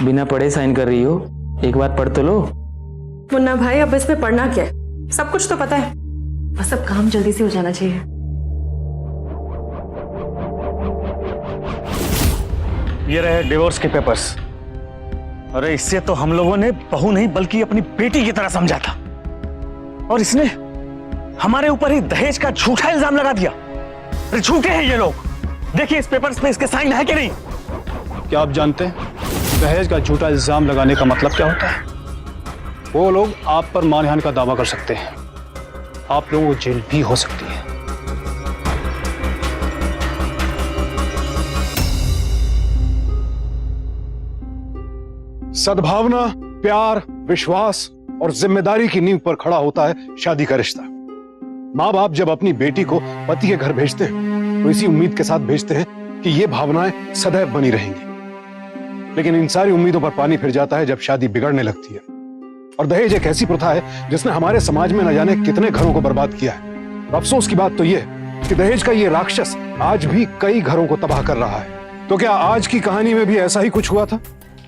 बिना पढ़े साइन कर रही हो? एक बार पढ़ तो लो। मुन्ना भाई, अब इसमें पढ़ना क्या है? सब कुछ तो पता है, बस अब काम जल्दी से हो जाना चाहिए। ये रहे डिवोर्स के पेपर्स। अरे इससे तो हम लोगों ने बहू नहीं बल्कि अपनी बेटी की तरह समझा था, और इसने हमारे ऊपर ही दहेज का झूठा इल्जाम लगा दिया। अरे झूठे हैं ये लोग। देखिए इस पेपर्स पे इसके साइन है कि नहीं? क्या आप जानते हैं दहेज का झूठा इल्जाम लगाने का मतलब क्या होता है? वो लोग आप पर मानहानि का दावा कर सकते हैं, आप लोगों को जेल भी हो सकती है। सद्भावना, प्यार, विश्वास और जिम्मेदारी की नींव पर खड़ा होता है शादी का रिश्ता। माँ बाप जब अपनी बेटी को पति के घर भेजते हैं तो इसी उम्मीद के साथ भेजते हैं कि ये भावनाएं सदैव बनी रहेंगी। लेकिन इन सारी उम्मीदों पर पानी फिर जाता है जब शादी बिगड़ने लगती है। और दहेज एक ऐसी प्रथा है जिसने हमारे समाज में न जाने कितने घरों को बर्बाद किया है। और अफसोस की बात तो यह है कि दहेज का ये राक्षस आज भी कई घरों को तबाह कर रहा है। तो क्या आज की कहानी में भी ऐसा ही कुछ हुआ था,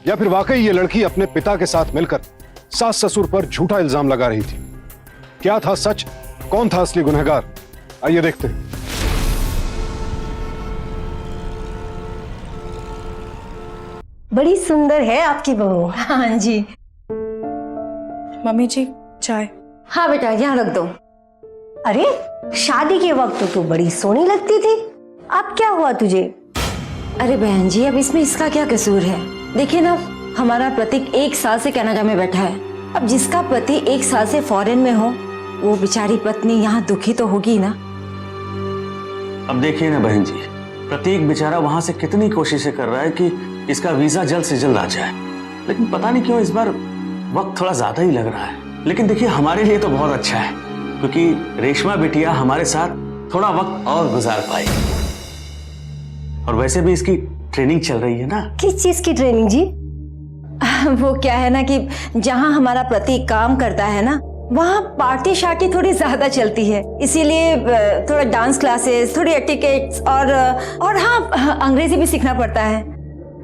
या फिर वाकई ये लड़की अपने पिता के साथ मिलकर सास ससुर पर झूठा इल्जाम लगा रही थी? क्या था सच? कौन था असली गुनहगार? आइए देखते हैं। बड़ी सुंदर है आपकी बहू। हाँ जी। मम्मी जी, चाय। हाँ बेटा, यहाँ रख दो। अरे शादी के वक्त तो तू बड़ी सोहनी लगती थी, अब क्या हुआ तुझे? अरे बहन जी, अब इसमें इसका क्या कसूर है? देखिए ना, हमारा प्रतीक 1 साल से कनाडा में बैठा है। अब जिसका पति 1 साल से फॉरेन में हो, वो बेचारी पत्नी यहाँ दुखी तो होगी ना। अब देखिए ना बहन जी, प्रतीक बेचारा वहां से कितनी कोशिशें कर रहा है कि इसका वीजा जल्द से जल्द आ जाए, लेकिन पता नहीं क्यों इस बार वक्त थोड़ा ज्यादा ही लग रहा है। लेकिन देखिए हमारे लिए तो बहुत अच्छा है, क्योंकि रेशमा बिटिया हमारे साथ थोड़ा वक्त और गुजार पाएगी। और वैसे भी इसकी ट्रेनिंग चल रही है ना। किस चीज की ट्रेनिंग जी? वो क्या है ना कि जहाँ हमारा प्रतीक काम करता है ना, वहाँ पार्टी शार्टी थोड़ी ज्यादा चलती है, इसीलिए थोड़ा डांस क्लासेस, थोड़ी एटिकेट्स और हाँ, अंग्रेजी भी सीखना पड़ता है।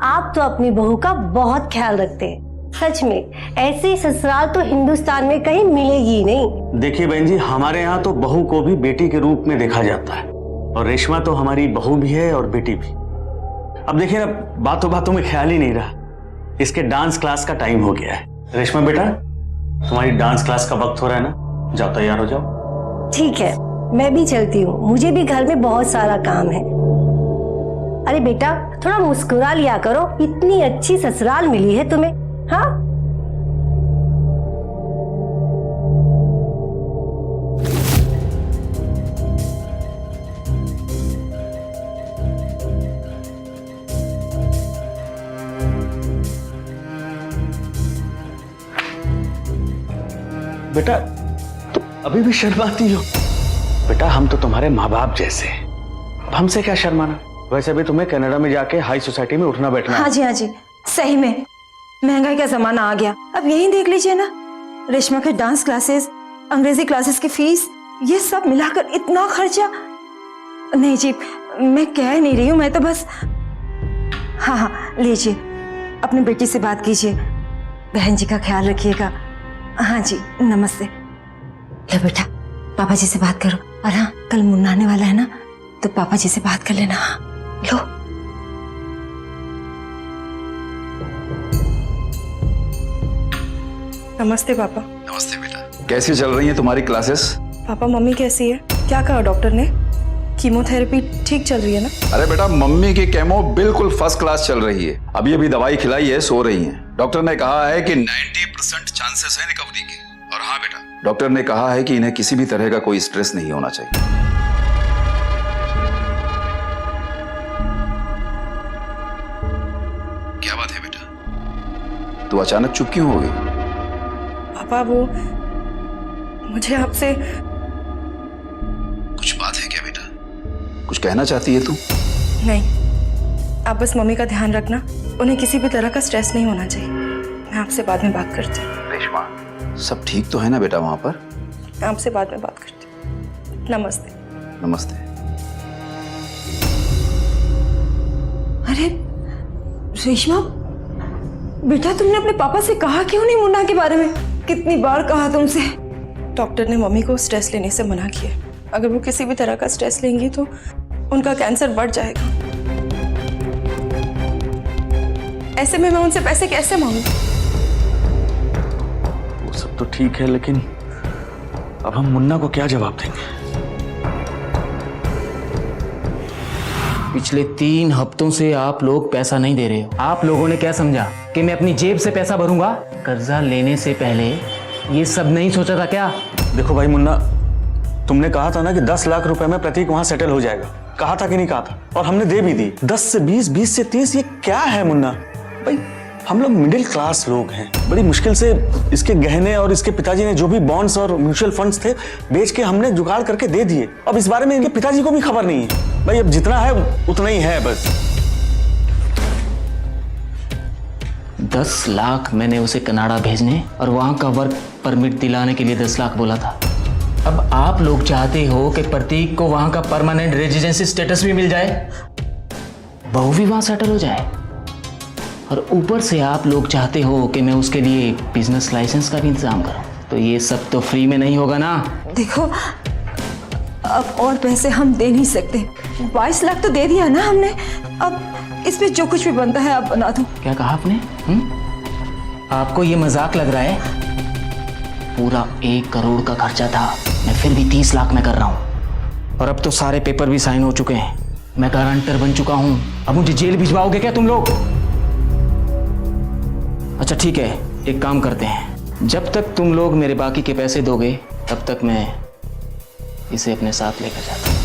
आप तो अपनी बहू का बहुत ख्याल रखते हैं, सच में ऐसी ससुराल तो हिंदुस्तान में कहीं मिलेगी ही नहीं। देखिए बहन जी, हमारे यहाँ तो बहू को भी बेटी के रूप में देखा जाता है, और रेशमा तो हमारी बहू भी है और बेटी भी। अब देखिए ना, बातों बातों में ख्याल ही नहीं रहा, इसके डांस क्लास का टाइम हो गया है। रेशमा बेटा, तुम्हारी डांस क्लास का वक्त हो रहा है ना, जाओ तैयार हो जाओ। ठीक है, मैं भी चलती हूँ, मुझे भी घर में बहुत सारा काम है। अरे बेटा, थोड़ा मुस्कुरा लिया करो, इतनी अच्छी ससुराल मिली है तुम्हें। हाँ, बेटा तुम अभी भी शर्माती हो? बेटा हम तो तुम्हारे माँ बाप जैसे हैं, अब हमसे क्या शर्माना। वैसे भी तुम्हें कनाडा में जाके हाई सोसाइटी में उठना बैठना है। हाँ जी, हाँ जी, सही में महंगाई का जमाना आ गया। अब यही देख लीजिए ना, रेशमा के डांस क्लासेस, अंग्रेजी क्लासेस की फीस, ये सब मिलाकर इतना खर्चा। नहीं जी, मैं कह नहीं रही हूँ, मैं तो बस। हाँ हाँ, लीजिए, अपनी बेटी से बात कीजिए, बहन जी का ख्याल रखिएगा। हाँ जी, नमस्ते। लो बेटा, पापा जी से बात करो। और हाँ, कल मुन्ना आने वाला है ना, तो पापा जी से बात कर लेना। हाँ लो। नमस्ते पापा। नमस्ते बेटा, कैसी चल रही हैं तुम्हारी क्लासेस? पापा मम्मी कैसी है? क्या कहा डॉक्टर ने? कीमोथेरेपी ठीक चल रही है ना? अरे बेटा, मम्मी की केमो बिल्कुल फर्स्ट क्लास चल रही है। अभी अभी दवाई खिलाई है, सो रही हैं। डॉक्टर ने कहा है कि 90% चांसेस है रिकवरी के। और हाँ बेटा, डॉक्टर ने कहा है कि इन्हें किसी भी तरह का कोई स्ट्रेस नहीं होना चाहिए। क्या बात है बेटा, तू अचानक चुप क्यों हो गई? पापा वो मुझे आपसे कुछ बात है क्या बेटा? कुछ कहना चाहती है तू? नहीं, आप बस मम्मी का ध्यान रखना, उन्हें किसी भी तरह का स्ट्रेस नहीं होना चाहिए। मैं आपसे बाद में बात करती हूँ। रेशमा, सब ठीक तो है ना बेटा वहां पर? मैं आपसे बाद में बात करती हूँ। नमस्ते। नमस्ते। अरे रेशमा, बेटा तुमने अपने पापा से कहा क्यों नहीं मुन्ना के बारे में? कितनी बार कहा तुमसे? डॉक्टर ने मम्मी को स्ट्रेस लेने से मना किया। अगर वो किसी भी तरह का स्ट्रेस लेंगी तो उनका कैंसर बढ़ जाएगा। ऐसे में मैं उनसे पैसे कैसे मांगू? वो सब तो ठीक है, लेकिन अब हम मुन्ना को क्या जवाब देंगे? पिछले 3 हफ्तों से आप लोग पैसा नहीं दे रहे हो। आप लोगों ने क्या समझा कि मैं अपनी जेब से पैसा भरूंगा? कर्जा लेने से पहले ये सब नहीं सोचा था क्या? देखो भाई मुन्ना, तुमने कहा था ना कि 10 लाख रुपए में प्रतीक वहां सेटल हो जाएगा। कहा था कि नहीं कहा था? और हमने दे भी दी। 10 से 20, 20 से 30, ये क्या है मुन्ना? भाई हम लोग मिडिल क्लास लोग हैं। बड़ी मुश्किल से इसके गहने और इसके पिताजी ने जो भी बॉन्ड्स और म्यूचुअल फंड्स थे बेच के हमने जुगाड़ करके दे दिए। अब इस बारे में इनके पिताजी को भी खबर नहीं है। भाई अब जितना है उतना ही है बस। 10 लाख मैंने उसे कनाडा भेजने और वहां का वर्क परमिट दिलाने के लिए 10 लाख बोला था। अब आप लोग चाहते हो कि प्रतीक को वहां का परमानेंट रेजिडेंसी स्टेटस भी मिल जाए, बहू भी वहां सेटल हो जाए, और ऊपर से आप लोग चाहते हो कि मैं उसके लिए बिजनेस लाइसेंस का भी इंतजाम करूं। तो ये सब तो फ्री में नहीं होगा ना। देखो अब और पैसे हम दे नहीं सकते। 22 लाख तो दे दिया ना हमने, अब इसमें जो कुछ भी बनता है आप बना दो। क्या कहा आपने? आपको ये मजाक लग रहा है? पूरा 1 करोड़ का खर्चा था, मैं फिर भी 30 लाख में कर रहा हूं। और अब तो सारे पेपर भी साइन हो चुके हैं, मैं गारंटर बन चुका हूं। अब मुझे जेल भिजवाओगे क्या तुम लोग? अच्छा ठीक है, एक काम करते हैं, जब तक तुम लोग मेरे बाकी के पैसे दोगे तब तक मैं इसे अपने साथ लेकर जाता हूं।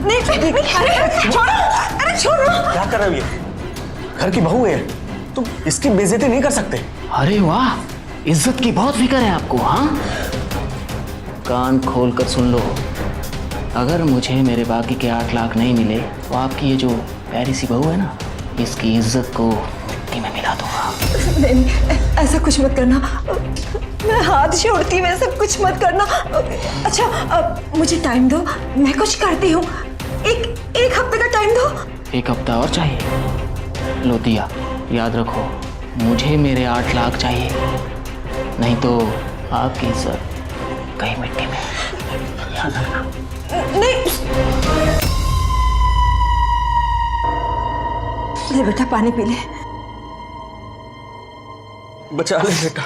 नहीं, अरे छोड़ो, अरे छोड़ो। क्या कर रहे हो? ये घर की बहू है, तुम इसकी बेइज्जती नहीं कर सकते। अरे वाह, इज्जत की बहुत फिक्र है आपको। हाँ, कान खोल कर सुन लो, अगर मुझे मेरे बाकी के 8 लाख नहीं मिले तो आपकी ये जो प्यारी सी बहू है ना, इसकी इज्जत को मिट्टी में मिला दूंगा। नहीं, ऐसा कुछ मत करना, मैं हाथ जोड़ती हूँ, ऐसा कुछ मत करना। अच्छा अब मुझे टाइम दो, मैं कुछ करती हूँ। एक हफ्ते का टाइम दो। 1 हफ्ता और चाहिए? लो दिया, याद रखो, मुझे मेरे 8 लाख चाहिए, नहीं तो आपकी इज्जत कहीं मिट्टी में। याद रखना। नहीं, ले बेटा पानी पी ले। बचा ले बेटा,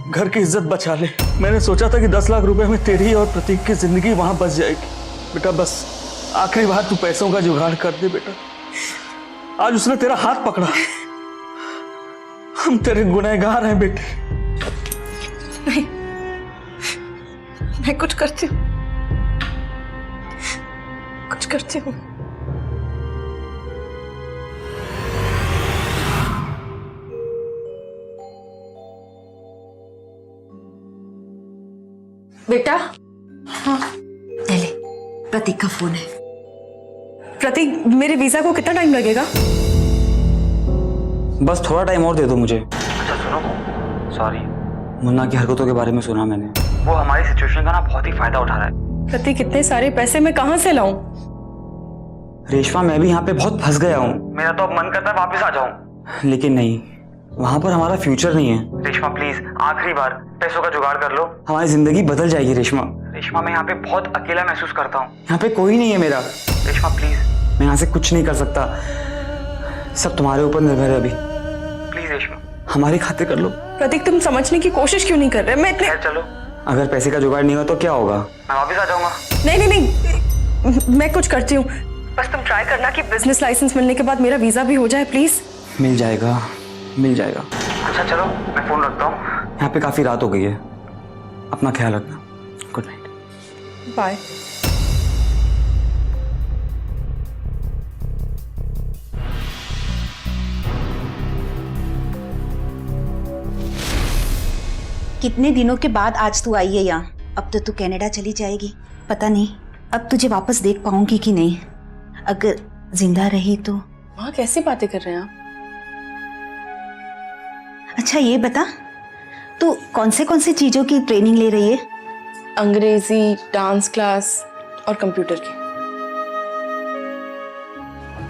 घर की इज्जत बचा ले। मैंने सोचा था कि 10 लाख रुपए में तेरी और प्रतीक की जिंदगी वहां बच जाएगी। बेटा बस आखिरी बार तू पैसों का जुगाड़ कर दे बेटा। आज उसने तेरा हाथ पकड़ा, हम तेरे गुनहगार हैं बेटे। नहीं, मैं कुछ करती हूँ, कुछ करती हूँ। बेटा। हाँ ले ले, प्रतीक का फोन है। प्रतीक, मेरे वीजा को कितना टाइम लगेगा? बस थोड़ा टाइम और दे दो मुझे। अच्छा सुनो, सॉरी, मुन्ना की हरकतों के बारे में सुना मैंने। वो हमारी सिचुएशन का ना बहुत ही फायदा उठा रहा है। प्रतीक, इतने सारे पैसे मैं कहाँ से लाऊं? रेशमा, मैं भी यहाँ पे बहुत फंस गया हूँ। मेरा तो अब मन करता है वापस आ जाऊँ, लेकिन नहीं, वहाँ पर हमारा फ्यूचर नहीं है। रेशमा प्लीज, आखिरी बार पैसों का जुगाड़ कर लो, हमारी जिंदगी बदल जाएगी। रेशमा, रेशमा मैं यहाँ पे बहुत अकेला महसूस करता हूँ। यहाँ पे कोई नहीं है मेरा। रेशमा प्लीज, मैं यहाँ से कुछ नहीं कर सकता, सब तुम्हारे ऊपर निर्भर है अभी। प्लीज रेशमा, हमारी खातिर कर लो। प्रतीक, तुम समझने की कोशिश क्यों नहीं कर रहे? मैं इतने... चलो, अगर पैसे का जुगाड़ नहीं हो तो क्या होगा? मैं वापस आ जाऊंगा। नहीं नहीं नहीं, मैं कुछ करती हूँ। बस तुम ट्राई करना कि बिजनेस लाइसेंस मिलने के बाद मेरा वीजा भी हो जाए प्लीज। मिल जाएगा, मिल जाएगा। अच्छा चलो, मैं फोन रखता हूँ, यहाँ पे काफी रात हो गई है, अपना ख्याल रखना। Good night. बाय। कितने दिनों के बाद आज तू आई है यहाँ। अब तो तू कनाडा चली जाएगी, पता नहीं अब तुझे वापस देख पाऊंगी कि नहीं। अगर जिंदा रही तो। माँ, कैसी बातें कर रहे हैं आप? अच्छा ये बता, तू कौन से चीजों की ट्रेनिंग ले रही है? अंग्रेजी, डांस क्लास और कंप्यूटर की।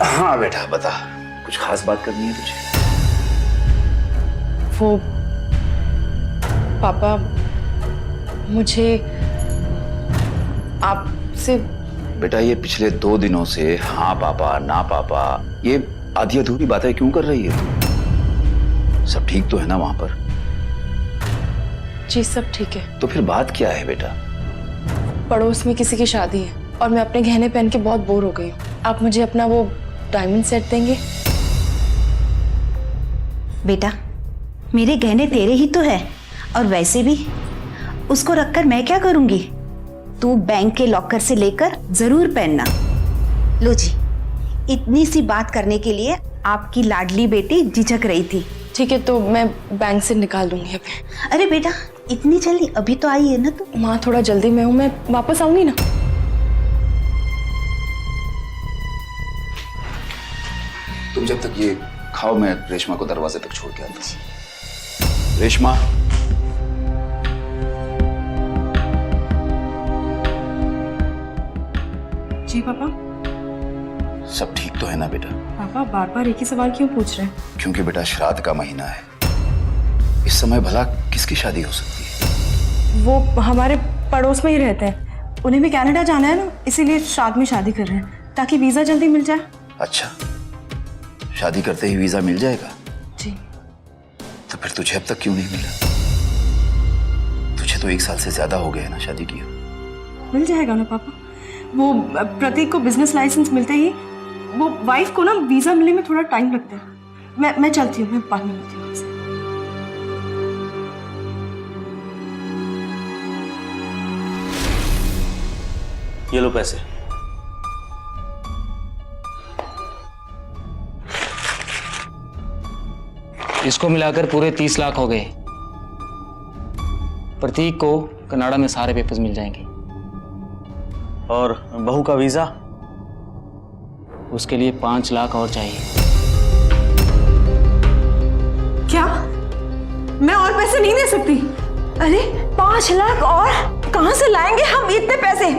हाँ बेटा बता, कुछ खास बात करनी है तुझे? वो पापा, मुझे आपसे बेटा ये पिछले 2 दिनों से हाँ पापा ना पापा ये आधी अधूरी बातें क्यों कर रही है तू? सब ठीक तो है ना वहां पर? जी सब ठीक है। तो फिर बात क्या है बेटा? पड़ोस में किसी की शादी है और मैं अपने गहने पहन के बहुत बोर हो गई हूँ। आप मुझे अपना वो डायमंड सेट देंगे? बेटा मेरे गहने तेरे ही तो है, और वैसे भी उसको रखकर मैं क्या करूंगी? तू बैंक के लॉकर से लेकर जरूर पहनना। लो जी, इतनी सी बात करने के लिए आपकी लाडली बेटी झिझक रही थी। ठीक है, तो मैं बैंक से निकाल दूंगी अभी। अरे बेटा इतनी जल्दी? अभी तो आई है ना तू। माँ थोड़ा जल्दी में हूँ, मैं वापस आऊंगी ना। तुम जब तक ये खाओ, मैं रेशमा को दरवाजे तक छोड़ के आता हूं। रेशमा, जी पापा। सब ठीक तो है ना बेटा? पापा बार बार एक ही सवाल क्यों पूछ रहे हैं? क्योंकि बेटा श्राद्ध का महीना है, इस समय भला किसकी शादी हो सकती है? वो हमारे पड़ोस में ही रहते हैं, उन्हें भी कनाडा जाना है ना, इसीलिए श्राद्ध में शादी कर रहे हैं ताकि वीजा जल्दी मिल जाए। अच्छा, शादी करते ही वीजा मिल जाएगा? जी। तो फिर तुझे अब तक क्यों नहीं मिला? तुझे तो 1 साल से ज्यादा हो गया है ना शादी किया। मिल जाएगा ना पापा। वो प्रतीक को बिजनेस लाइसेंस मिलते ही वो वाइफ को ना वीजा मिलने में थोड़ा टाइम लगता है। मैं चलती हूँ, मैं बाद में मिलती हूँ आपसे। ये लो पैसे। इसको मिलाकर पूरे 30 लाख हो गए। प्रतीक को कनाडा में सारे पेपर्स मिल जाएंगे। और बहू का वीजा? उसके लिए 5 लाख और चाहिए। क्या? मैं और पैसे नहीं दे सकती? अरे 5 लाख और कहां से लाएंगे हम इतने पैसे?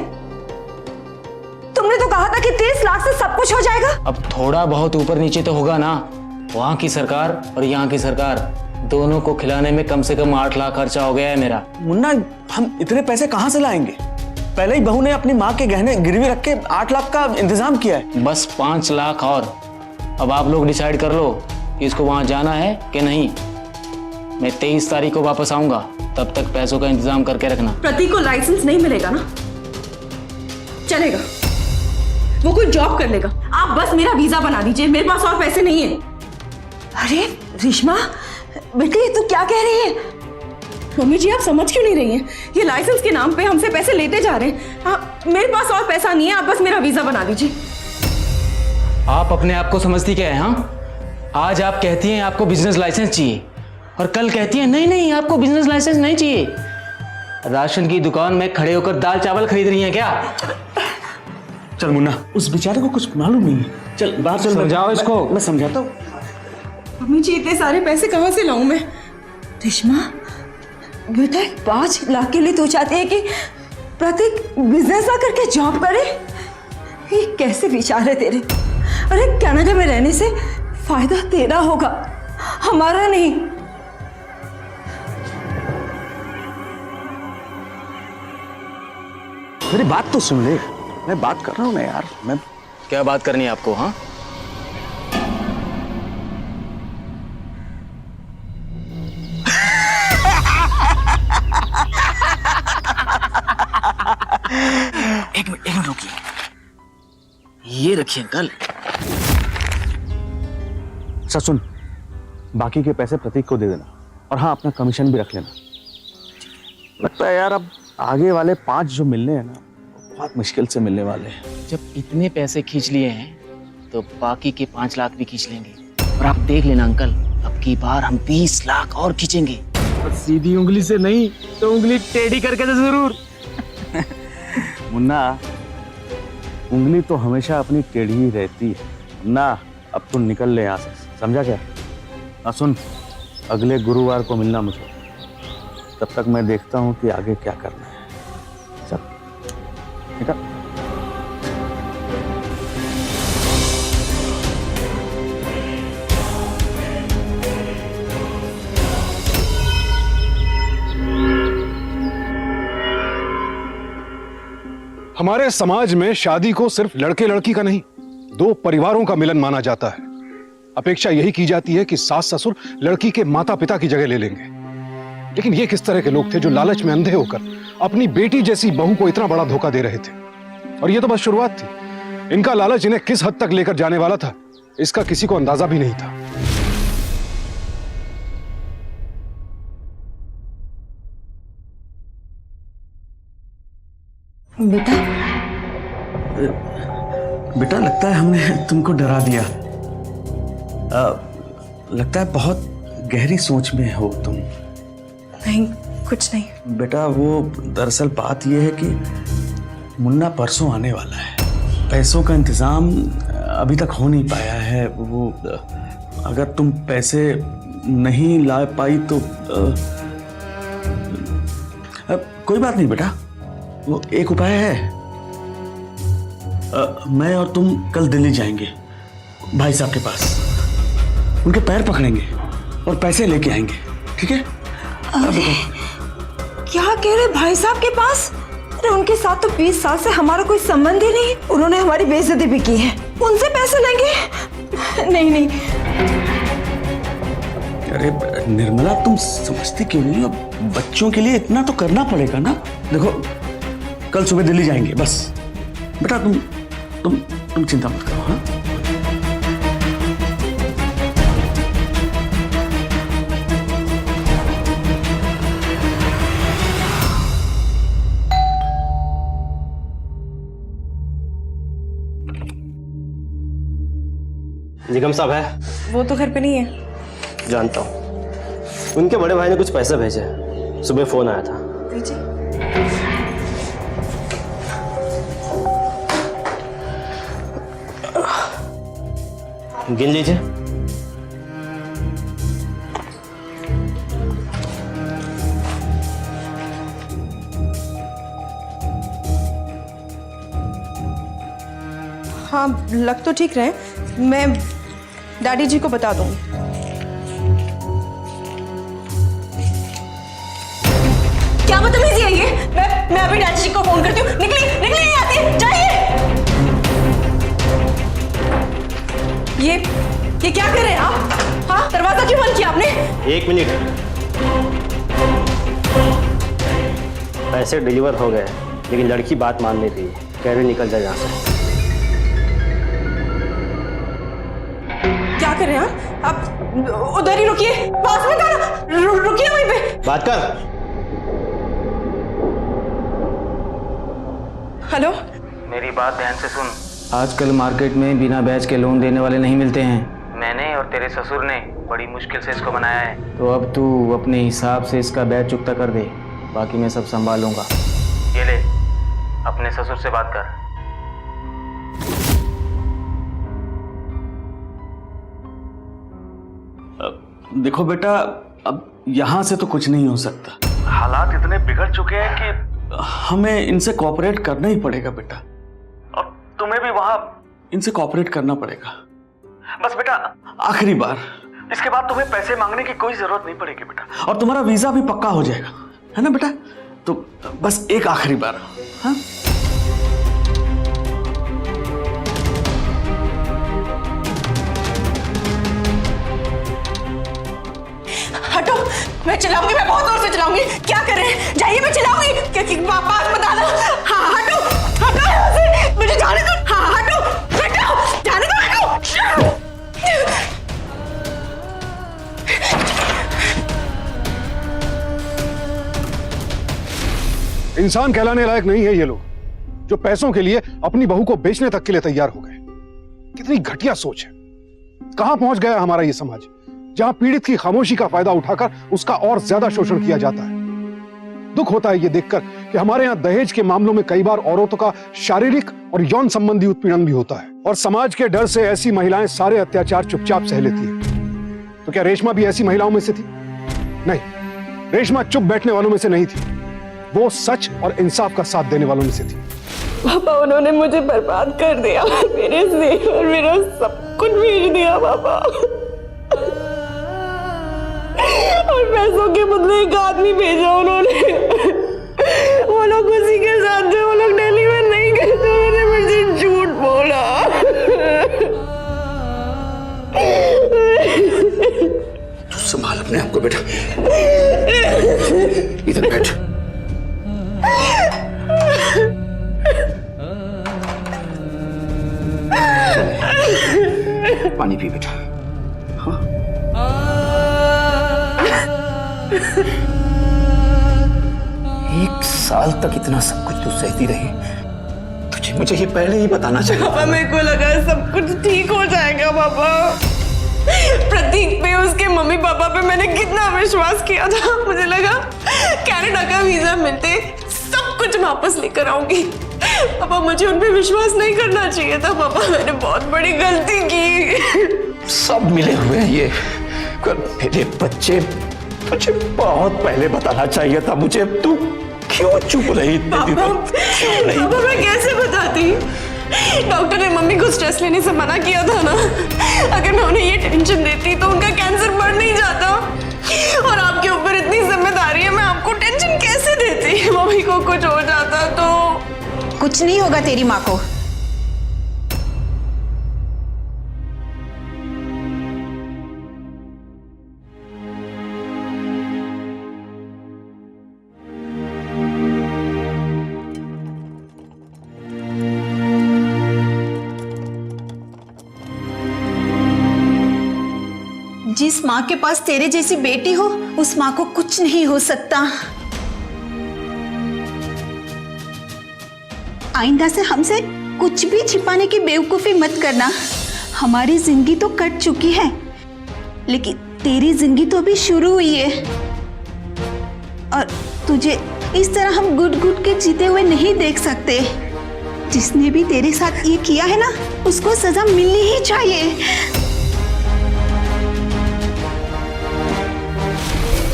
तुमने तो कहा था कि 30 लाख से सब कुछ हो जाएगा। अब थोड़ा बहुत ऊपर नीचे तो होगा ना। वहां की सरकार और यहाँ की सरकार दोनों को खिलाने में कम से कम 8 लाख खर्चा हो गया है मेरा। मुन्ना, हम इतने पैसे कहाँ से लाएंगे? पहले ही बहू ने अपनी माँ के गहने गिरवी रख के 8 लाख का इंतजाम किया है। बस 5 लाख और। अब आप लोग डिसाइड कर लो कि इसको वहां जाना है कि नहीं। मैं 23 तारीख को वापस आऊंगा, तब तक पैसों का इंतजाम करके रखना। प्रतीक को लाइसेंस नहीं मिलेगा ना? चलेगा, वो कोई जॉब कर लेगा। आप बस मेरा वीजा बना दीजिए, मेरे पास और पैसे नहीं है। अरे रेशमा बेटी तू क्या कह रही है? मम्मी जी आप समझ क्यों नहीं रही हैं? ये लाइसेंस के नाम पे हमसे पैसे लेते जा रहे हैं। हाँ, मेरे पास और पैसा नहीं है, आप बस मेरा वीजा बना दीजिए। आप अपने आप को समझती क्या है? हाँ, आज आप कहती हैं आपको बिजनेस लाइसेंस चाहिए और कल कहती हैं नहीं नहीं आपको बिजनेस लाइसेंस नहीं चाहिए। राशन की दुकान में खड़े होकर दाल चावल खरीद रही हैं क्या? चल मुन्ना, उस बेचारे को कुछ मालूम नहीं है। चल बाहर चल, समझाओ इसको। मैं समझाता हूँ। मम्मी जी इतने सारे पैसे कहाँ से लाऊं मैं? रेशमा बेटा 5 लाख के लिए तू चाहती है कि प्रतीक बिजनेस ना करके जॉब करे? ये कैसे विचार है तेरे? अरे कनाडा में रहने से फायदा तेरा होगा, हमारा नहीं। मेरी बात तो सुन ले, मैं बात कर रहा हूँ ना यार। मैं क्या बात करनी है आपको? हाँ, एक मिनट रुकिए। ये रखिए अंकल। अच्छा सुन, बाकी के पैसे प्रतीक को दे देना और हाँ अपना कमीशन भी रख लेना। लगता है यार अब आगे वाले 5 जो मिलने हैं ना, बहुत मुश्किल से मिलने वाले हैं। जब इतने पैसे खींच लिए हैं तो बाकी के 5 लाख भी खींच लेंगे। और आप देख लेना अंकल, अब की बार हम 20 लाख और खींचेंगे। सीधी उंगली से नहीं तो उंगली टेढ़ी करके तो जरूर। मुन्ना, उंगली तो हमेशा अपनी टेढ़ी ही रहती है। मुन्ना अब तू निकल ले यहाँ से, समझा क्या? सुन, अगले गुरुवार को मिलना मुझे, तब तक मैं देखता हूँ कि आगे क्या करना है। चल ठीक है। हमारे समाज में शादी को सिर्फ लड़के लड़की का नहीं, दो परिवारों का मिलन माना जाता है। अपेक्षा यही की जाती है कि सास ससुर लड़की के माता पिता की जगह ले लेंगे। लेकिन ये किस तरह के लोग थे जो लालच में अंधे होकर अपनी बेटी जैसी बहू को इतना बड़ा धोखा दे रहे थे। और ये तो बस शुरुआत थी। इनका लालच इन्हें किस हद तक लेकर जाने वाला था, इसका किसी को अंदाजा भी नहीं था। बेटा, बेटा लगता है हमने तुमको डरा दिया। लगता है बहुत गहरी सोच में हो तुम। नहीं, कुछ नहीं। बेटा वो दरअसल बात यह है कि मुन्ना परसों आने वाला है। पैसों का इंतजाम अभी तक हो नहीं पाया है। वो अगर तुम पैसे नहीं ला पाई तो कोई बात नहीं बेटा, वो एक उपाय है। मैं और तुम कल दिल्ली जाएंगे भाई साहब के पास, उनके पैर पकड़ेंगे और पैसे लेके आएंगे, ठीक है? क्या कह रहे भाई साहब के पास? अरे उनके साथ तो 20 साल से हमारा कोई संबंध ही नहीं। उन्होंने हमारी बेइज्जती भी की है, उनसे पैसे लेंगे? नहीं नहीं। अरे निर्मला, तुम समझती क्यों नहीं हो? बच्चों के लिए इतना तो करना पड़ेगा ना। देखो कल सुबह दिल्ली जाएंगे बस। बेटा तुम चिंता मत करो। हाँ, निगम साहब है? वो तो घर पे नहीं है। जानता हूँ, उनके बड़े भाई ने कुछ पैसे भेजे, सुबह फोन आया था। दीजिए। गिन लीजिए। हाँ, लग तो ठीक रहे। मैं डैडी जी को बता दूंगी। क्या बदतमीजी है ये? मैं अभी डैडी जी को फोन करती हूँ। निकली यहाँ से, जाइए। ये क्या कर रहे हैं आप? हाँ, दरवाजा क्यों बंद किया आपने? 1 मिनट। पैसे डिलीवर हो गए, लेकिन लड़की बात मान नहीं रही है, कह रही निकल जाए यहाँ से। क्या कर रहे हैं आप? उधर ही रुकिए, पास में आना। रुकिए वहीं पे। बात कर। हेलो, मेरी बात ध्यान से सुन। आजकल मार्केट में बिना ब्याज के लोन देने वाले नहीं मिलते हैं। मैंने और तेरे ससुर ने बड़ी मुश्किल से इसको बनाया है, तो अब तू अपने हिसाब से इसका ब्याज चुकता कर दे, बाकी मैं सब संभालूंगा। ये ले, अपने ससुर से बात कर। देखो बेटा, अब यहाँ से तो कुछ नहीं हो सकता। हालात इतने बिगड़ चुके हैं कि हमें इनसे कोऑपरेट करना ही पड़ेगा बेटा, और तुम्हें भी वहां इनसे कोऑपरेट करना पड़ेगा। बस बेटा आखिरी बार, इसके बाद तुम्हें पैसे मांगने की कोई जरूरत नहीं पड़ेगी बेटा, और तुम्हारा वीजा भी पक्का हो जाएगा, है ना बेटा? तो बस एक आखिरी बार। हाँ, हटो। मैं चलाऊंगी, मैं बहुत जोर से चलाऊंगी। क्या कर रहे हैं? जाइए, मैं चलाऊंगी। बात बता दो। हाँ, हटो हटो यहाँ से, मुझे जाने दो। हाँ, हटो हटो, जाने दो, हटो। इंसान कहलाने लायक नहीं है ये लोग, जो पैसों के लिए अपनी बहू को बेचने तक के लिए तैयार हो गए। कितनी घटिया सोच है। कहां पहुंच गया हमारा ये समाज, जहां पीड़ित की खामोशी का फायदा उठाकर उसका और ज्यादा शोषण किया जाता है। दुख होता है ये देखकर कि हमारे यहाँ दहेज के मामलों में कई बार औरतों का शारीरिक और यौन संबंधी उत्पीड़न भी होता है, और समाज के डर से ऐसी महिलाएं सारे अत्याचार चुपचाप सह लेती है। तो क्या रेशमा भी ऐसी महिलाओं में से थी? नहीं, रेशमा चुप बैठने वालों में से नहीं थी, वो सच और इंसाफ का साथ देने वालों में से थी। पापा, उन्होंने मुझे बर्बाद कर दिया, मेरे से और मेरा सब कुछ बेच दिया पापा। और पैसों के बदले एक आदमी भेजा उन्होंने। वो लोग उसी के साथ थे, वो लोग दिल्ली में नहीं बेटा, इधर बैठ। पानी पी बेटा। हाँ? एक साल तक इतना सब कुछ तू सहती रही, तुझे मुझे ये पहले ही बताना चाहिए। पापा मेरे को लगा सब कुछ ठीक हो जाएगा पापा। प्रतीक पे, उसके मम्मी पापा पे मैंने कितना विश्वास किया था। मुझे लगा कनाडा का वीजा मिलते सब कुछ वापस लेकर आऊंगी। पापा मुझे उन पे विश्वास नहीं करना चाहिए था पापा, मैंने बहुत बड़ी गलती की। सब मिले हुए हैं ये। मेरे बच्चे, तुझे बहुत पहले बताना चाहिए था मुझे। तू क्यों चुप रही इतने दिनों? क्यों नहीं? पापा मैं कैसे बताती? डॉक्टर ने मम्मी को स्ट्रेस लेने से मना किया था ना। अगर मैं उन्हें ये टेंशन देती तो उनका कैंसर बढ़ नहीं जाता। और आपके ऊपर इतनी जिम्मेदारी है, मैं आपको टेंशन कैसे देती? मम्मी को कुछ हो जाता तो। कुछ नहीं होगा तेरी माँ को। जिस माँ के पास तेरे जैसी बेटी हो, उस माँ को कुछ नहीं हो सकता। आइंदा से हमसे कुछ भी छिपाने की बेवकूफी मत करना। हमारी जिंदगी तो कट चुकी है, लेकिन तेरी जिंदगी तो अभी शुरू हुई है। और तुझे इस तरह हम घुट घुट के जीते हुए नहीं देख सकते। जिसने भी तेरे साथ ये किया है ना, उसको सजा मिलनी ही चाहिए।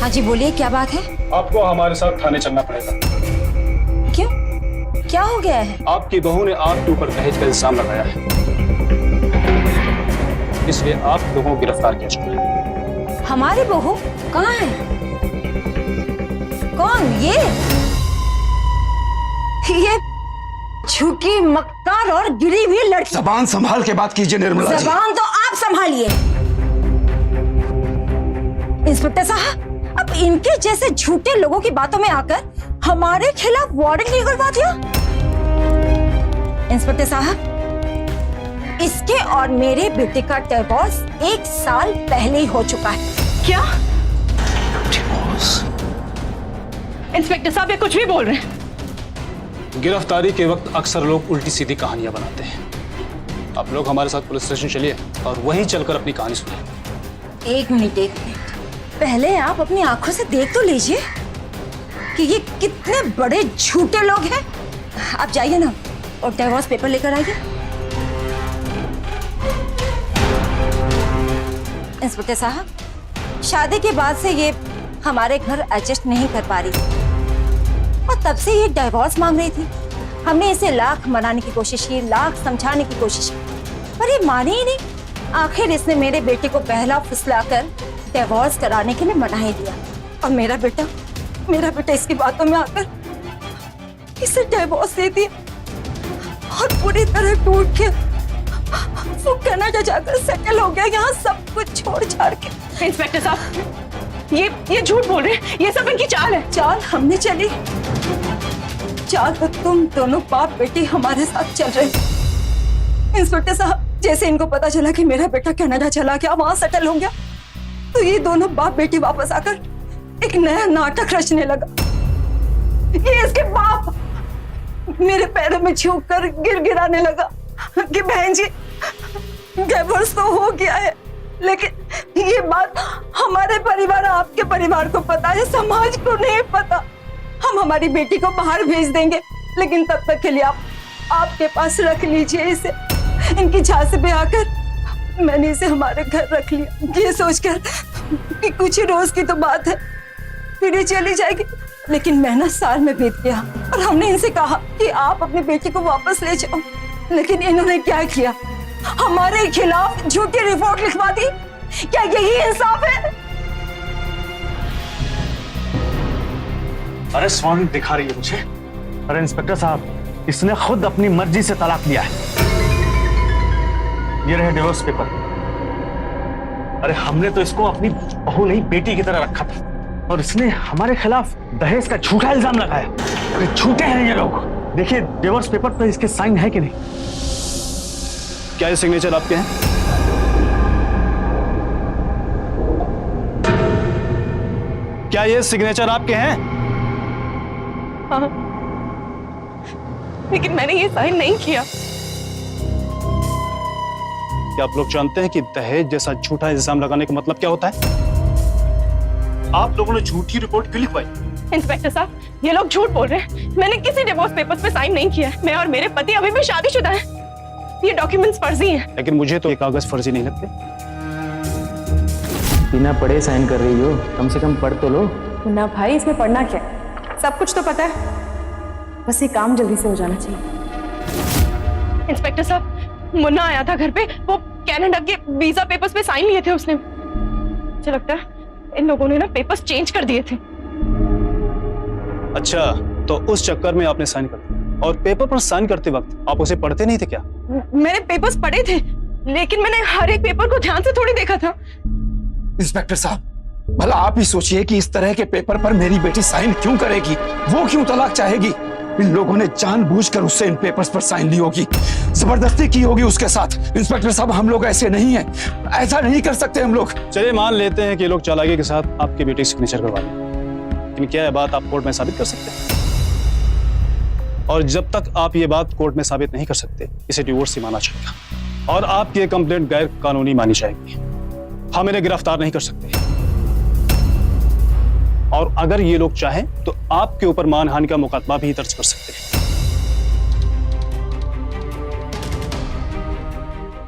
हाँ जी बोलिए, क्या बात है? आपको हमारे साथ थाने चलना पड़ेगा। क्यों, क्या हो गया है? आपकी बहू ने आपके ऊपर दहेज का इल्जाम लगाया है, इसलिए आप लोगों को गिरफ्तार किया जाए। हमारी बहू कहाँ है? कौन ये झुकी, मक्कार और गिरी हुई लड़की। जबान संभाल के बात कीजिए निर्मला जी। जबान तो आप संभालिए। इंस्पेक्टर साहब, अब इनके जैसे झूठे लोगों की बातों में आकर हमारे खिलाफ वारंट नहीं करवा दिया। इंस्पेक्टर साहब, इसके और मेरे बेटे का डिवोर्स 1 साल पहले ही हो चुका है। क्या? इंस्पेक्टर साहब ये कुछ भी बोल रहे हैं। गिरफ्तारी के वक्त अक्सर लोग उल्टी सीधी कहानियां बनाते हैं। आप लोग हमारे साथ पुलिस स्टेशन चलिए और वहीं चलकर अपनी कहानी सुनिए। एक मिनट, पहले आप अपनी आंखों से देख तो लीजिए कि ये कितने बड़े झूठे लोग हैं। आप जाइए ना और डिवोर्स पेपर लेकर आइए। इंस्पेक्टर साहब, शादी के बाद से ये हमारे घर एडजस्ट नहीं कर पा रही और तब से ये डिवोर्स मांग रही थी। हमने इसे लाख मनाने की कोशिश की, लाख समझाने की कोशिश की, पर ये मानी ही नहीं। आखिर इसने मेरे बेटे को पहला फुसलाकर डिवोर्स कराने के लिए मना ही दिया। और मेरा बेटा इसकी बातों में आकर इसे डिवोर्स दे दिया और पूरी तरह टूट के वो कनाडा जाकर सेटल हो गया, यहाँ सब कुछ छोड़ छाड़ के। इंस्पेक्टर साहब, ये झूठ बोल रहे हैं। ये सब इनकी चाल है। चाल हमने चली, चाल तो तुम दोनों बाप बेटी हमारे साथ चल रहे। इंस्पेक्टर साहब, जैसे इनको पता चला कि मेरा बेटा कनाडा चला गया, वहां सेटल हो गया, तो ये दोनों बाप बेटी वापस आकर एक नया नाटक रचने लगा। ये इसके बाप मेरे पैरों में झुक कर गिड़गिड़ाने लगा कि बहन जी डिवोर्स तो हो गया है, लेकिन ये बात हमारे परिवार, आपके परिवार को पता है, समाज को नहीं पता। हम हमारी बेटी को बाहर भेज देंगे, लेकिन तब तक के लिए आप आपके पास रख लीजिए इसे। इनकी झांसे पे आकर मैंने इसे हमारे घर रख लिया, ये सोचकर कि कुछ ही रोज की तो बात है, फिर ये चली जाएगी। लेकिन महीना साल में बीत गया और हमने इनसे कहा कि आप अपनी बेटी को वापस ले जाओ, लेकिन इन्होंने क्या किया? हमारे खिलाफ झूठी रिपोर्ट लिखवा दी। क्या यही इंसाफ है? अरेस्ट वारंट दिखा रही है मुझे। अरे इंस्पेक्टर साहब, इसने खुद अपनी मर्जी से तलाक दिया है। ये रहे डिवोर्स पेपर। अरे हमने तो इसको अपनी बहू नहीं बेटी की तरह रखा था और इसने हमारे खिलाफ दहेज का झूठा इल्जाम लगाया। अरे झूठे हैं ये लोग। देखिए डिवोर्स पेपर पर इसके साइन है कि नहीं। क्या ये सिग्नेचर आपके हैं? क्या ये सिग्नेचर आपके हैं? हाँ, लेकिन मैंने ये साइन नहीं किया। क्या आप लोग जानते हैं कि दहेज जैसा झूठा इल्जाम लगाने का मतलब क्या होता है? आप लोगों ने झूठी रिपोर्ट क्यों लिखवाई? इंस्पेक्टर साहब, ये लोग झूठ बोल रहे हैं। मैंने किसी डिवोर्स पेपर्स पे साइन नहीं किया है। मैं और मेरे पति अभी भी शादीशुदा हैं। ये डॉक्यूमेंट्स फर्जी हैं। लेकिन मुझे तो ये कागज फर्जी नहीं लगते। बिना पढ़े साइन कर रही हो, कम से कम पढ़ तो लो। मुन्ना भाई, इसमें पढ़ना क्या है? सब कुछ तो पता है, बस ये काम जल्दी से हो जाना चाहिए। इंस्पेक्टर साहब, मुन्ना आया था घर पे, वो कनाडा के वीजा पेपर्स पे साइन लिए थे उसने। मुझे लगता है इन लोगों ने ना पेपर्स चेंज कर दिए थे। अच्छा, तो उस चक्कर में आपने साइन कर दिया। और पेपर पर साइन करते वक्त आप उसे पढ़ते नहीं थे क्या? मैंने पेपर्स पढ़े थे, लेकिन मैंने हर एक पेपर को ध्यान से थोड़ी देखा था। इंस्पेक्टर साहब, भला आप ही सोचिए कि इस तरह के पेपर पर मेरी बेटी साइन क्यों करेगी? वो क्यों तलाक चाहेगी? इन लोगों ने जानबूझकर उससे इन पेपर्स पर साइन ली होगी, जबरदस्ती की होगी उसके साथ। इंस्पेक्टर साहब, हम लोग ऐसे नहीं हैं, ऐसा नहीं कर सकते हम लोग। चलिए मान लेते हैं कि ये लोग चालाकी के साथ आपकी बेटी की सिग्नेचर करवा लें, लेकिन क्या यह बात आप कोर्ट में साबित कर सकते हैं? और जब तक आप ये बात कोर्ट में साबित नहीं कर सकते, इसे डिवोर्स ही माना जाएगा और आपकी कंप्लेंट गैर कानूनी मानी जाएगी। हम इन्हें गिरफ्तार नहीं कर सकते। और अगर ये लोग चाहें तो आपके ऊपर मानहानि का मुकदमा भी दर्ज कर सकते हैं।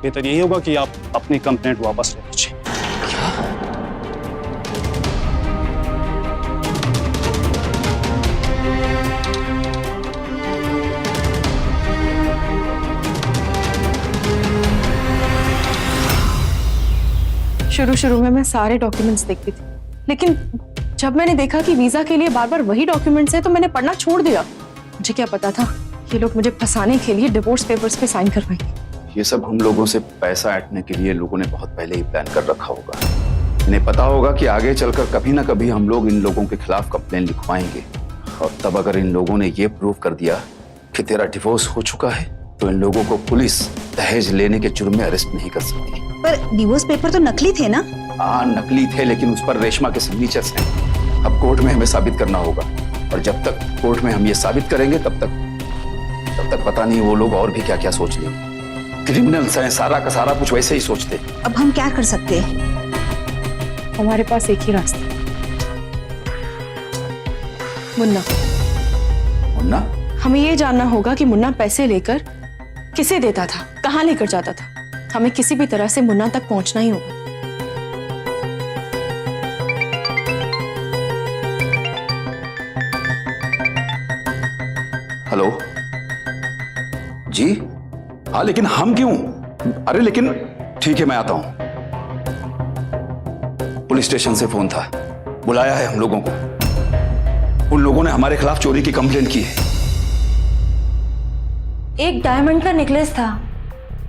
बेहतर यही होगा कि आप अपनी कंप्लेंट वापस ले लीजिए। शुरू में मैं सारे डॉक्यूमेंट्स देखती थी, लेकिन जब मैंने देखा कि वीजा के लिए बार बार वही डॉक्यूमेंट्स हैं, तो मैंने पढ़ना छोड़ दिया। मुझे क्या पता था ये लोग मुझे फंसाने के लिए डिवोर्स पेपर्स पे साइन करवाएंगे। ये सब हम लोगों से पैसा ऐंठने के लिए लोगों ने बहुत पहले ही प्लान कर रखा होगा। इन्हें पता होगा कि आगे चलकर कभी ना कभी हम लोग इन लोगों के खिलाफ कंप्लेन लिखवाएंगे, और तब अगर इन लोगों ने ये प्रूव कर दिया कि तेरा डिवोर्स हो चुका है, तो इन लोगों को पुलिस दहेज लेने के जुर्म में अरेस्ट नहीं कर सकती। पर डिवोर्स पेपर तो नकली थे ना? हाँ, नकली थे, लेकिन उस पर रेशमा के सिग्नेचर्स हैं। अब कोर्ट में हमें साबित करना होगा, और जब तक कोर्ट में हम ये साबित करेंगे तब तक पता नहीं वो लोग और भी क्या क्या सोच लेंगे। क्रिमिनल्स हैं, सारा का सारा कुछ वैसे ही सोचते। अब हम क्या कर सकते हैं? हमारे पास एक ही रास्ता, मुन्ना। मुन्ना? हमें ये जानना होगा कि मुन्ना पैसे लेकर किसे देता था, कहाँ लेकर जाता था। हमें किसी भी तरह से मुन्ना तक पहुंचना ही होगा। हेलो जी? हाँ, लेकिन हम क्यों? अरे लेकिन ठीक है, मैं आता हूं। पुलिस स्टेशन से फोन था, बुलाया है हम लोगों को। उन लोगों ने हमारे खिलाफ चोरी की कंप्लेंट की है। एक डायमंड का नेकलेस था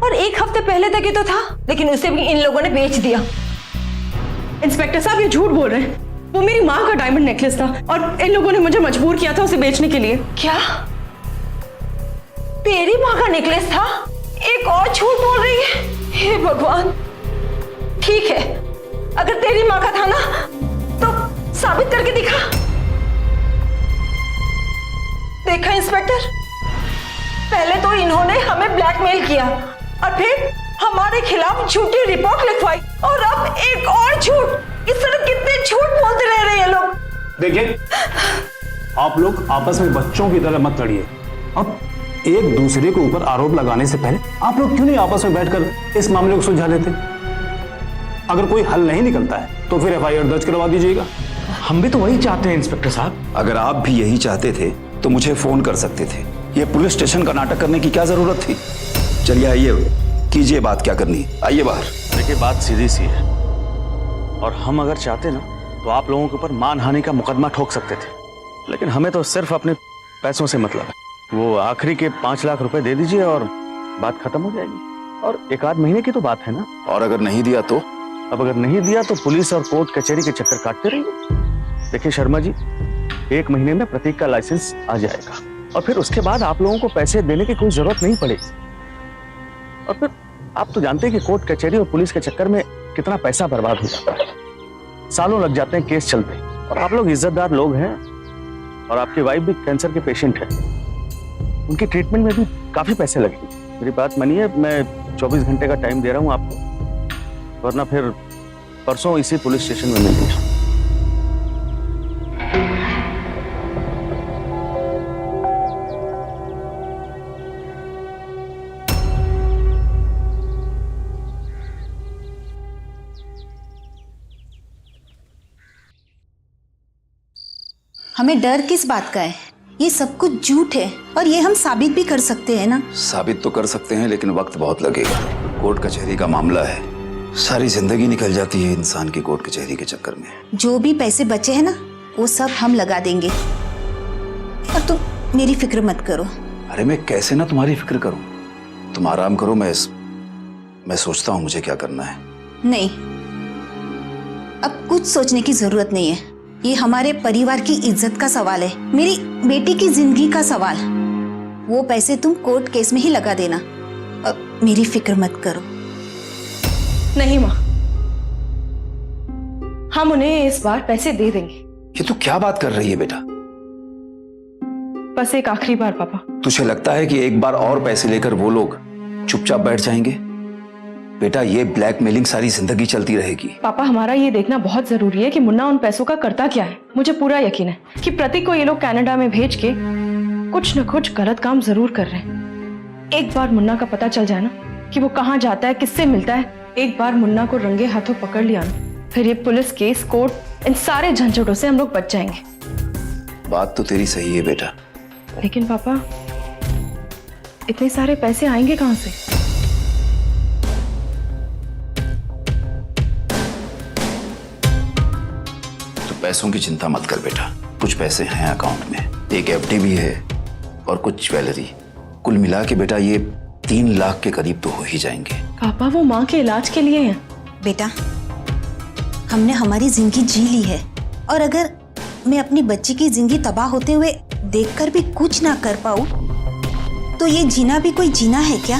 और एक हफ्ते पहले तक ही तो था, लेकिन उसे भी इन लोगों ने बेच दिया। इंस्पेक्टर साहब, ये झूठ बोल रहे हैं। वो मेरी माँ का डायमंड नेकलेस था और इन लोगों ने मुझे मजबूर किया था उसे बेचने के लिए। क्या तेरी माँ का नेकलेस था? एक और झूठ बोल रही है। हे भगवान। ठीक है, अगर तेरी माँ का था ना, तो साबित करके दिखा। देखा इंस्पेक्टर, पहले तो इन्होंने हमें ब्लैकमेल किया और फिर हमारे खिलाफ झूठी रिपोर्ट लिखवाई, और अब एक और झूठ। इस तरह कितने झूठ बोलते रह रहे हैं लोग। देखिए, आप लोग आपस में बच्चों की तरह मत लड़िए। अब एक दूसरे के ऊपर आरोप लगाने से पहले आप लोग क्यों नहीं आपस में बैठकर इस मामले को सुलझा लेते? अगर कोई हल नहीं निकलता है तो फिर एफआईआर दर्ज करवा दीजिएगा। हम भी तो वही चाहते हैं इंस्पेक्टर साहब। अगर आप भी यही चाहते थे तो मुझे फोन कर सकते थे। ये पुलिस स्टेशन का नाटक करने की क्या जरूरत थी? चलिए आइए, कीजिए बात, क्या करनी है, आइए बाहर। देखिए, बात सीधी सी है, और हम अगर चाहते ना तो आप लोगों के ऊपर मानहानि का मुकदमा ठोक सकते थे, लेकिन हमें तो सिर्फ अपने पैसों से मतलब है। वो आखिरी के 5 लाख रुपए दे दीजिए और बात खत्म हो जाएगी, और 1 आध महीने की तो बात है ना। और अगर नहीं दिया तो अब अगर नहीं दिया तो पुलिस और कोर्ट कचहरी के चक्कर काटते रहेंगे। देखिए शर्मा जी, 1 महीने में प्रतीक का लाइसेंस आ जाएगा और फिर उसके बाद आप लोगों को पैसे देने की कोई जरूरत नहीं पड़ेगी। और फिर आप तो जानते हैं कि कोर्ट कचहरी और पुलिस के चक्कर में कितना पैसा बर्बाद हो जाता है, सालों लग जाते हैं केस चलते। और आप लोग इज्जतदार लोग हैं और आपकी वाइफ भी कैंसर के पेशेंट है, उनकी ट्रीटमेंट में भी काफी पैसे लगेंगे। मेरी बात मानिए, मैं 24 घंटे का टाइम दे रहा हूं आपको, वरना फिर परसों इसी पुलिस स्टेशन में मिलेंगे। हमें डर किस बात का है? ये सब कुछ झूठ है और ये हम साबित भी कर सकते हैं ना। साबित तो कर सकते हैं, लेकिन वक्त बहुत लगेगा। कोर्ट कचहरी का मामला है, सारी जिंदगी निकल जाती है इंसान की कोर्ट कचहरी के चक्कर में। जो भी पैसे बचे हैं ना, वो सब हम लगा देंगे और तुम मेरी फिक्र मत करो। अरे मैं कैसे ना तुम्हारी फिक्र करूं? तुम आराम करो, मैं सोचता हूं मुझे क्या करना है। नहीं, अब कुछ सोचने की जरूरत नहीं है। ये हमारे परिवार की इज्जत का सवाल है, मेरी बेटी की जिंदगी का सवाल। वो पैसे तुम कोर्ट केस में ही लगा देना, अब मेरी फिक्र मत करो। नहीं माँ, हम उन्हें इस बार पैसे दे देंगे। ये तू क्या बात कर रही है बेटा? बस एक आखिरी बार पापा। तुझे लगता है कि एक बार और पैसे लेकर वो लोग चुपचाप बैठ जाएंगे? बेटा, ये ब्लैकमेलिंग सारी जिंदगी चलती रहेगी। पापा, हमारा ये देखना बहुत जरूरी है कि मुन्ना उन पैसों का करता क्या है। मुझे पूरा यकीन है कि प्रतीक को ये लोग कनाडा में भेज के कुछ न कुछ गलत काम जरूर कर रहे हैं। एक बार मुन्ना का पता चल जाए ना कि वो कहाँ जाता है, किससे मिलता है, एक बार मुन्ना को रंगे हाथों पकड़ लिया ना, फिर ये पुलिस केस, कोर्ट, इन सारे झंझटों से हम लोग बच जाएंगे। बात तो तेरी सही है बेटा, लेकिन पापा, इतने सारे पैसे आएंगे कहाँ से? पैसों की चिंता मत कर बेटा, कुछ पैसे हैं अकाउंट में, एक एफडी भी है और कुछ ज्वेलरी। कुल मिला के बेटा ये 3 लाख के करीब तो हो ही जाएंगे। पापा, वो माँ के इलाज के लिए हैं। बेटा, हमने हमारी जिंदगी जी ली है और अगर मैं अपनी बच्ची की जिंदगी तबाह होते हुए देखकर भी कुछ ना कर पाऊं तो ये जीना भी कोई जीना है क्या?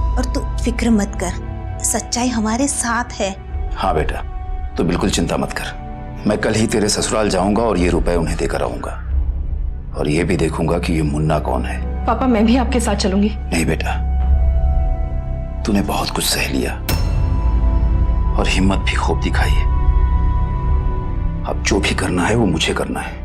और तू फिक्र मत कर, सच्चाई हमारे साथ है। हाँ बेटा, तू बिल्कुल चिंता मत कर। मैं कल ही तेरे ससुराल जाऊंगा और ये रुपए उन्हें देकर आऊंगा और ये भी देखूंगा कि ये मुन्ना कौन है। पापा, मैं भी आपके साथ चलूंगी। नहीं बेटा, तूने बहुत कुछ सह लिया और हिम्मत भी खूब दिखाई है। अब जो भी करना है वो मुझे करना है।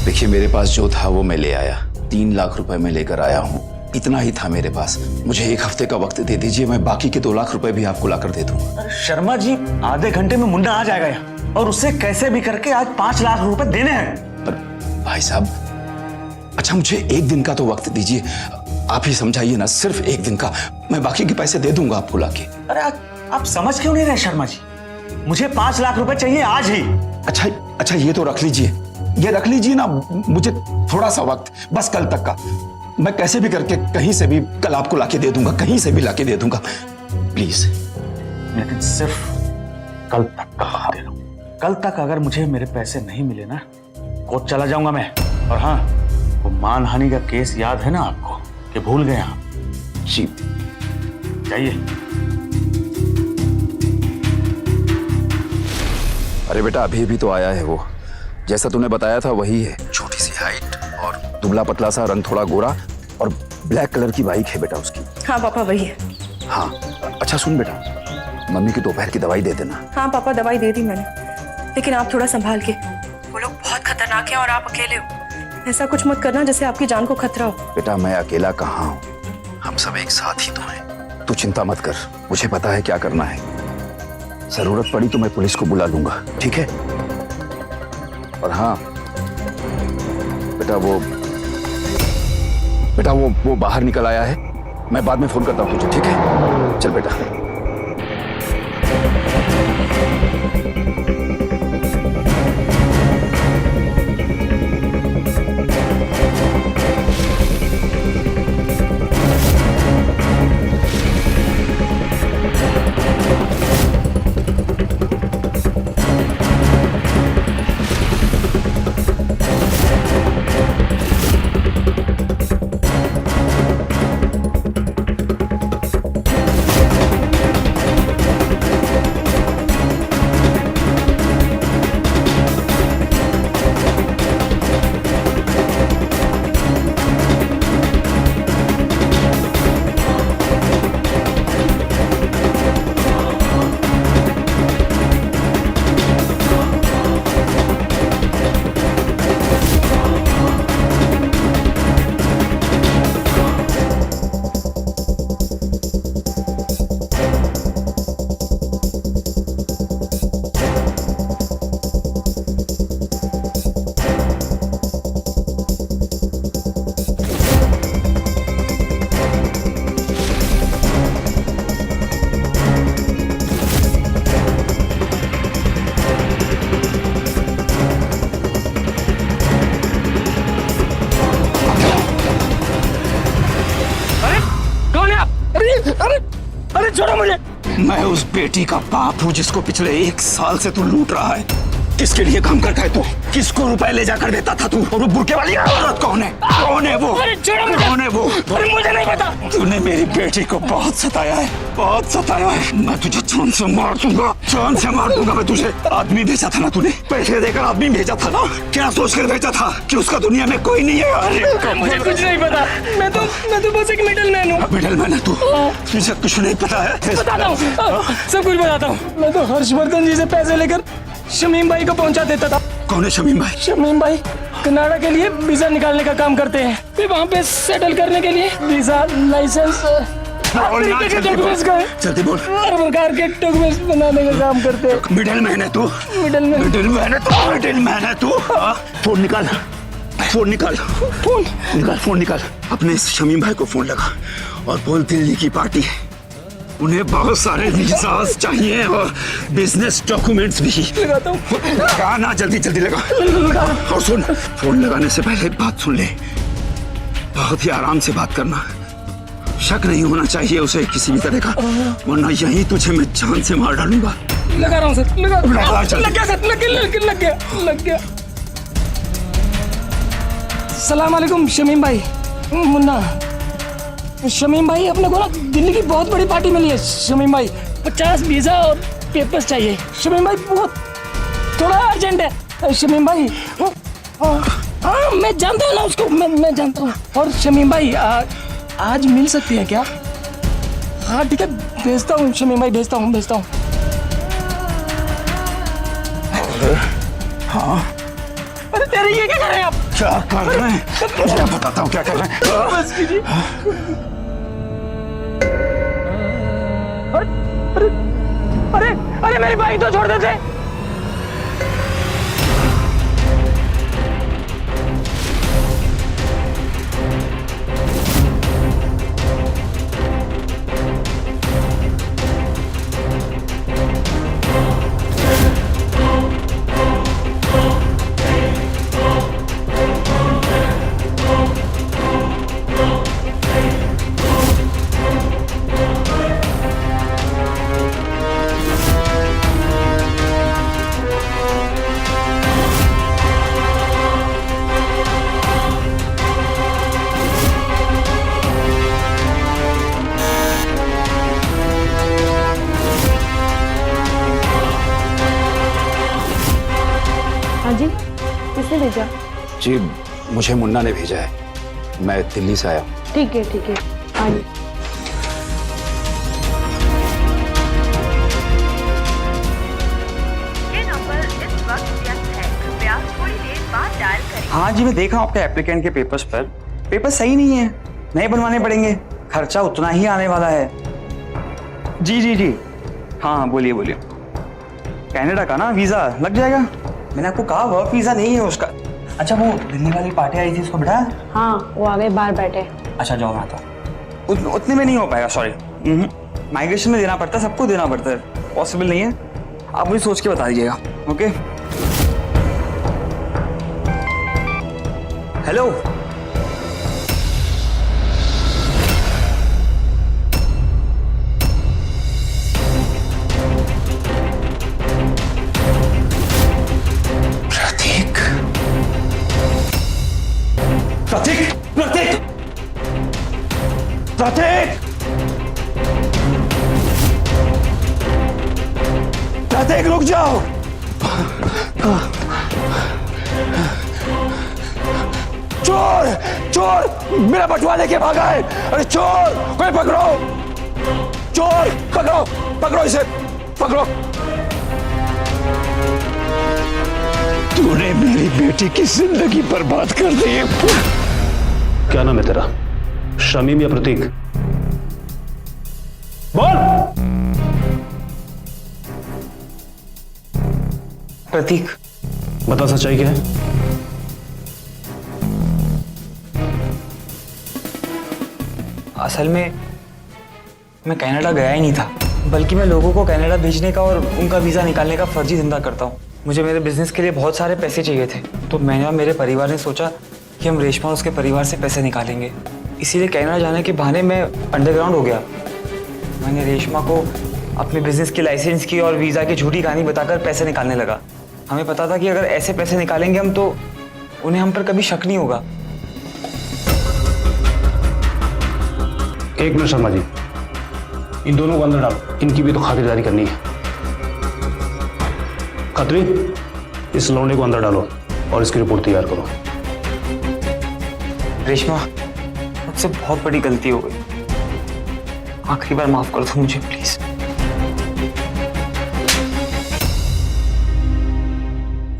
देखिए, मेरे पास जो था वो मैं ले आया। 3 लाख रुपए मैं लेकर आया हूँ, इतना ही था मेरे पास। मुझे 1 हफ्ते का वक्त दे दीजिए, मैं बाकी के 2 लाख रुपए भी आपको लाकर दे दूंगा। शर्मा जी, आधे घंटे में मुन्ना आ जाएगा यहाँ और उससे कैसे भी करके आज 5 लाख रुपए देने हैं। पर भाई साहब, अच्छा मुझे 1 दिन का तो वक्त दीजिए, आप ही समझाइए ना, सिर्फ 1 दिन का। मैं बाकी के पैसे दे दूंगा आपको लाके। अरे आप समझ क्यों नहीं रहे शर्मा जी? मुझे 5 लाख रुपए चाहिए आज ही। अच्छा ये तो रख लीजिए, ये रख लीजिए ना, मुझे थोड़ा सा वक्त, बस कल तक का। मैं कैसे भी करके कहीं से भी कल आपको लाके दे दूंगा, कहीं से भी लाके दे दूंगा, प्लीज। लेकिन सिर्फ कल तक का दे रहा हूं। कल तक अगर मुझे मेरे पैसे नहीं मिले ना, कोर्ट चला जाऊंगा मैं। और हाँ, वो मानहानि का केस याद है ना आपको, कि भूल गए आप? जी जाइए। अरे बेटा, अभी तो आया है वो, जैसा तूने बताया था वही है। छोटी सी हाइट और दुबला पतला सा, रंग थोड़ा गोरा और ब्लैक कलर की बाइक है बेटा उसकी। हाँ पापा, वही है। हाँ, अच्छा सुन बेटा, मम्मी की दोपहर की दवाई दे देना। हाँ पापा, दवाई दे दी मैंने, लेकिन आप थोड़ा संभाल के। वो लोग बहुत खतरनाक हैं और आप अकेले हो। ऐसा कुछ मत करना जैसे आपकी जान को खतरा हो। बेटा, मैं अकेला कहाँ हूँ, हम सब एक साथ ही तो हैं। तू चिंता मत कर, मुझे पता है क्या करना है। जरूरत पड़ी तो मैं पुलिस को बुला लूंगा, ठीक है? और हाँ बेटा, वो बाहर निकल आया है, मैं बाद में फोन करता हूँ तुझे, ठीक है? चल बेटा। अरे अरे अरे छोड़ो मुझे। मैं उस बेटी का बाप हूँ जिसको पिछले 1 साल से तू लूट रहा है। किसके लिए काम करता है तू? किसको रुपए ले जाकर देता था तू? और वो बुरके वाली औरत कौन है? कौन है वो? अरे छोड़ो मुझे। कौन है वो? अरे मुझे नहीं पता। तूने मेरी बेटी को बहुत सताया है, बहुत सताया है। मैं तुझे जान से मार दूंगा, जान से मार दूंगा मैं तुझे। आदमी भेजा था ना तूने, पैसे देकर आदमी भेजा था ना? क्या सोच कर भेजा था कि उसका दुनिया में कोई नहीं है? अरे मुझे कुछ नहीं पता। मैं तो बस एक मिडलमैन हूँ। मिडलमैन है तू? तुझे कुछ नहीं पता है? बताता हूँ, सब कुछ बताता हूँ। मैं तो हर्षवर्धन जी से पैसे लेकर शमीम भाई को पहुंचा देता था। कौन है शमीम भाई? शमीम भाई कनाडा के लिए वीजा निकालने का काम करते हैं। फिर वहाँ पे सेटल करने के लिए वीजा, लाइसेंस, जल्दी बोल। हर प्रकार के डॉक्यूमेंट्स बनाने का काम करते हैं। मिडलमैन है तू? मिडलमैन। मिडलमैन है तू? मिडलमैन है तू? फोन निकाल, फोन निकाल, फोन निकाल। अपने शमीम भाई को फोन लगा और बोल दिल्ली की पार्टी है, उन्हें बहुत सारे वीजास चाहिए और बिजनेस डॉक्यूमेंट्स भी। लगाता हूँ। लगाना, जल्दी जल्दी लगा। और सुन, फोन लगाने से पहले एक बात सुन ले, बहुत ही आराम से बात करना। शक नहीं होना चाहिए उसे किसी भी तरह का, वरना यही तुझे मैं जान से मार डालूंगा। लगा रहा हूँ सर। लग गया सर। लग गया। सलाम वालेकुम शमीम भाई। मुन्ना, शमीम भाई अपने को ना दिल्ली की बहुत बड़ी पार्टी मिली है। शमीम भाई 50 वीजा और पेपर्स चाहिए। शमीम भाई बहुत थोड़ा अर्जेंट है। शमीम भाई हाँ मैं जानता हूँ ना उसको, मैं जानता हूँ। और शमीम भाई आज मिल सकती है क्या? हाँ ठीक है, भेजता हूँ शमीम भाई, भेजता हूँ। हाँ, अरे तेरे ये क्या कर रहे हैं आप? क्या कर रहे हैं? मैं बताता हूँ क्या कर रहे हैं। बस कीजिए। अरे मेरी बाइक तो छोड़ देते। हाँ जी, किसने भेजा? जी, मुझे मुन्ना ने भेजा है, मैं दिल्ली से आया हूँ। ठीक है आइए। ये नंबर इस वक्त व्यस्त है, कृपया थोड़ी देर बाद डायल करें। हाँ जी, मैं देख रहा हूँ आपके एप्लीकेंट के पेपर्स पर। पेपर सही नहीं है, नए बनवाने पड़ेंगे। खर्चा उतना ही आने वाला है। जी। हाँ बोलिए। कनाडा का ना वीजा लग जाएगा? मैंने आपको कहा वर्क वीजा नहीं है उसका। अच्छा, वो दिल्ली वाली पार्टी आई थी, उसको बिठा? हाँ वो आ गए, बाहर बैठे। अच्छा जाओ, मैं आता हूँ। उतने में नहीं हो पाएगा, सॉरी। माइग्रेशन में देना पड़ता है, सबको देना पड़ता है, पॉसिबल नहीं है। आप मुझे सोच के बता दीजिएगा। Okay, hello. प्रतीक रुक जाओ। चोर मेरा बटुआ लेके भागा है। अरे चोर, कोई पकड़ो, चोर पकड़ो इसे, पकड़ो। तूने मेरी बेटी की जिंदगी बर्बाद कर दी। क्या नाम है तेरा, शमीम या प्रतीक? बोल। प्रतीक। बता, सच्चाई क्या है? असल में मैं कनाडा गया ही नहीं था, बल्कि मैं लोगों को कनाडा भेजने का और उनका वीज़ा निकालने का फर्जी धंधा करता हूँ। मुझे मेरे बिजनेस के लिए बहुत सारे पैसे चाहिए थे, तो मैंने और मेरे परिवार ने सोचा कि हम रेशमा और उसके परिवार से पैसे निकालेंगे। इसीलिए कनाडा जाने के बहाने मैं अंडरग्राउंड हो गया मैंने रेशमा को अपने बिजनेस की लाइसेंस की और वीजा की झूठी कहानी बताकर पैसे निकालने लगा। हमें पता था कि अगर ऐसे पैसे निकालेंगे हम तो उन्हें हम पर कभी शक नहीं होगा। एक मिनट शर्मा जी, इन दोनों को अंदर डालो, इनकी भी तो खातिरदारी करनी है। खत्री, इस लौंडे को अंदर डालो और इसकी रिपोर्ट तैयार करो। रेशमा, मुझसे बहुत बड़ी गलती हो गई, आखिरी बार माफ कर दो मुझे प्लीज।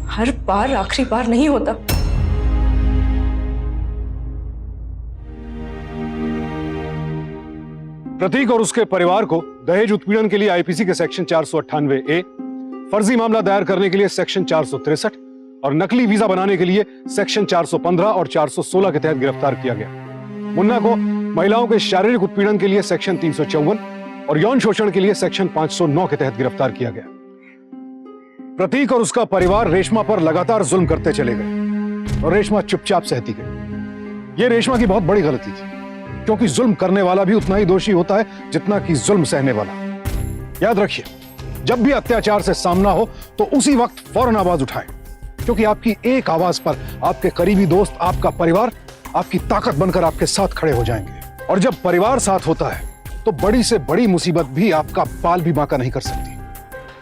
हर बार आखिरी बार नहीं होता। प्रतीक और उसके परिवार को दहेज उत्पीड़न के लिए आईपीसी के सेक्शन 498A, फर्जी मामला दायर करने के लिए सेक्शन 463 और नकली वीजा बनाने के लिए सेक्शन 415 और 416 के तहत गिरफ्तार किया गया। मुन्ना को महिलाओं के शारीरिक उत्पीड़न के लिए सेक्शन 354 और यौन शोषण के लिए सेक्शन 509 के तहत गिरफ्तार किया गया। प्रतीक और उसका परिवार रेशमा पर लगातार जुल्म करते चले गए और रेशमा चुपचाप सहती गई। यह रेशमा की बहुत बड़ी गलती थी, क्योंकि जुल्म करने वाला भी उतना ही दोषी होता है जितना कि जुल्म सहने वाला। याद रखिए, जब भी अत्याचार से सामना हो तो उसी वक्त फौरन आवाज उठाएं, क्योंकि आपकी एक आवाज पर आपके करीबी दोस्त, आपका परिवार आपकी ताकत बनकर आपके साथ खड़े हो जाएंगे। और जब परिवार साथ होता है तो बड़ी से बड़ी मुसीबत भी आपका बाल भी बांका नहीं कर सकती।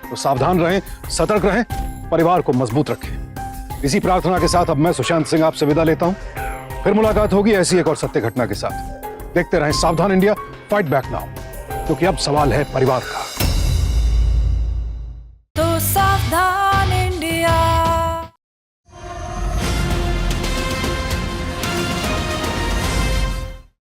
तो सावधान रहें, सतर्क रहें, परिवार को मजबूत रखें। इसी प्रार्थना के साथ अब मैं सुशांत सिंह आपसे विदा लेता हूं। फिर मुलाकात होगी ऐसी एक और सत्य घटना के साथ। देखते रहें सावधान इंडिया, फाइट बैक नाउ, क्योंकि अब सवाल है परिवार का। तो सावधान